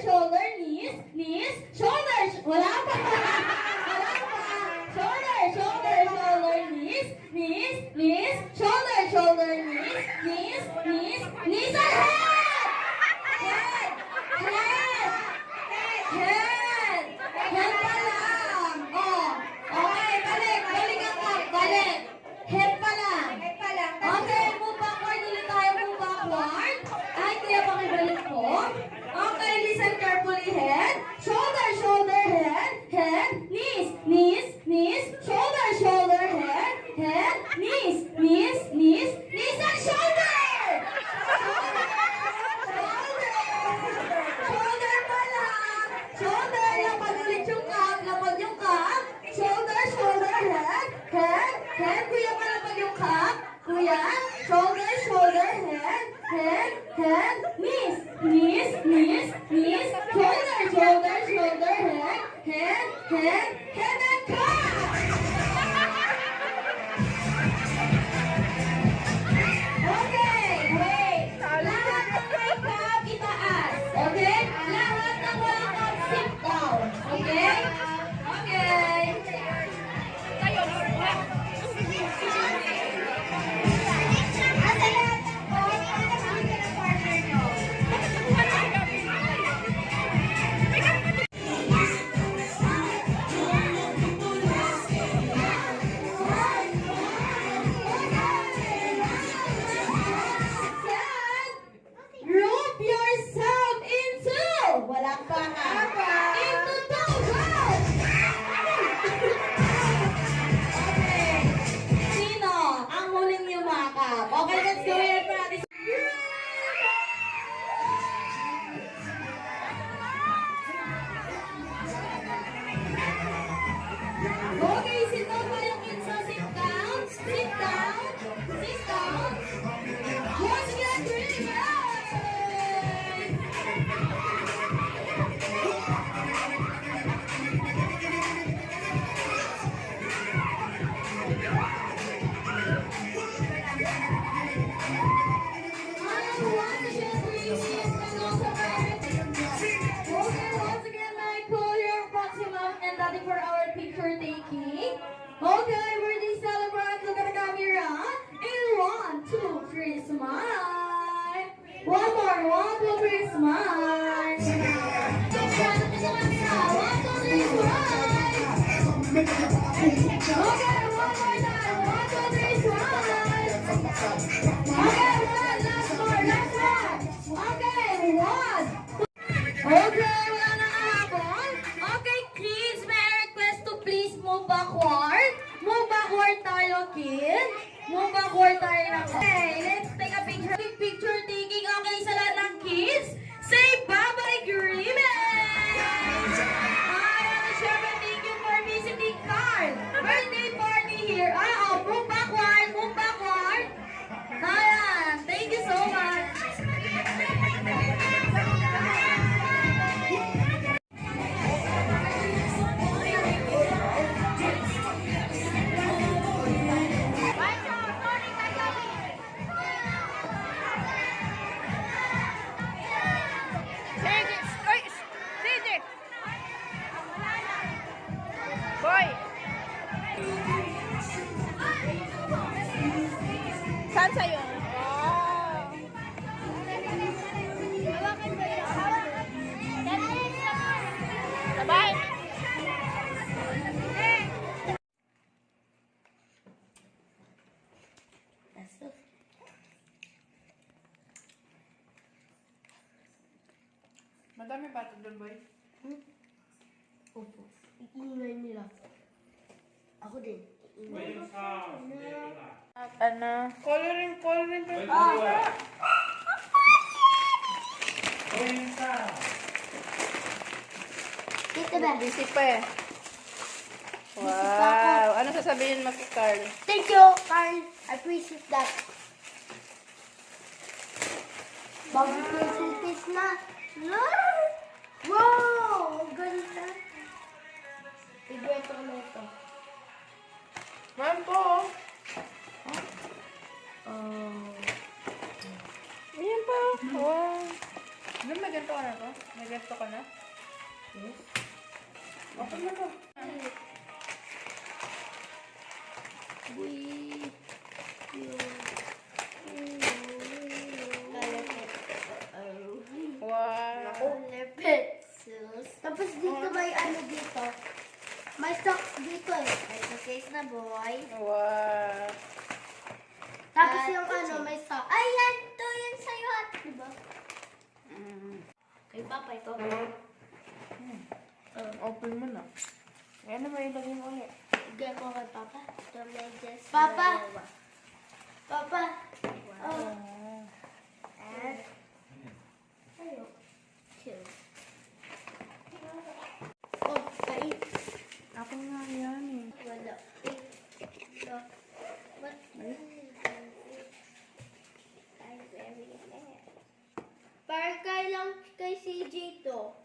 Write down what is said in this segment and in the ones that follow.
shoulder, knees, knees, shoulders. Wala pa. Wala pa. Shoulder, shoulder, shoulder, knees, knees, knees, shoulder, shoulder, knees, knees, knees, knees and head. Head. Head. Head pa lang. Oh. Okay, balik. Balik ang up. Balik. Head pa lang. Okay, move backward ulit tayo. Move backward. Ay, kuya, pakibalik po. Okay, listen carefully. Head, shoulder, shoulder, head, head, knees, knees, knees, shoulder, shoulder, head, head, knees, knees, knees, knees and shoulder! Shoulder pa lang. Shoulder, lapad ulit yung cup, lapad yung cup. Shoulder, shoulder, head, head, head. Kuya, palapad yung cup. Kuya, shoulder, shoulder, head, head, head, knees, knees, knees, knees, shoulder, shoulder, shoulder, head, head, head, head and cup. Okay, wait. Lahat ng may cup, itaas. Okay? Lahat ng walang cup, sit down. Okay? Okay. Group yourself into walang pangaba. Into two, go! Okay. Sino ang huling yumakap? Okay, let's go here for natin. Okay, sit down pa yung kids. So, sit down. Sit down. Sit down. Once again, really good. For our picture taking. Okay, we're the celebrant. Look at the camera. In 1, 2, 3, smile. One more, 1, 2, 3, smile. 1, 2, 3, smile. Okay, one more time. 1, 2, 3, smile. Okay, one, last one. Okay, 1. Okay, wala na habol. Okay, kids, may request to please move backward. Move backward tayo, kids. Move backward tayo lang. Okay, let's take a picture. Picture taking. Okay, sa lahat ng kids, say bye-bye, Grimmett! Ayan, syempre, thank you for visiting Carl. Birthday party here. Move backward, move backward. Ayan, thank you so much. Boy! Saan sa'yo? Sabay! Madami pa ito doon, boy. Opo. Iingay nila. Ako din. Iingay. Ano? Coloring pa. Dito ba? Busy pa eh. Wow! Ano sasabihin mo kay Carl? Thank you, Carl. I appreciate that. Bago presentes na. Wow! Ang ganda. Igwento ko na ito. Man po! Oh. Ayan pa. Wow! Ano may ganito ka na to? May Nag-ganto ka na? Yes. Open mo to. Wow. Tapos dito may ano dito. May socks dito eh. May case na boy. Wow. Tapos yung ano, may socks. Ay, yan! Ito yan sa'yo at, diba? Kay Papa ito. Open mo na. Ayan na, may ilagay mo ulit. Bigay ko kay Papa. Papa! Papa! Oh. And, sa'yo. Oh, kain. Ako nga yan eh. Wala. Ito. What? Parang kailang kay CJ to.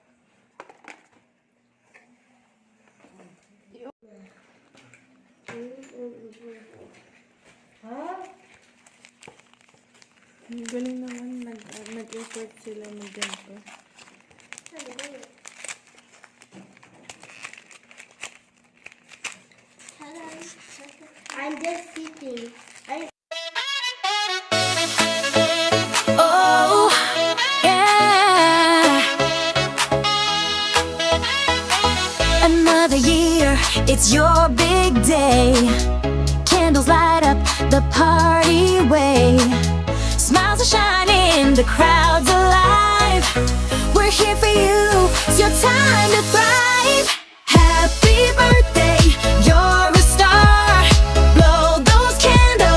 Ang galing naman. Nag-effort sila mag-ganto. I'm just sitting. Oh, yeah. Another year, it's your big day. Candles light up the party way. Smiles are shining, the crowd's alive. We're here for you, it's your time to thrive.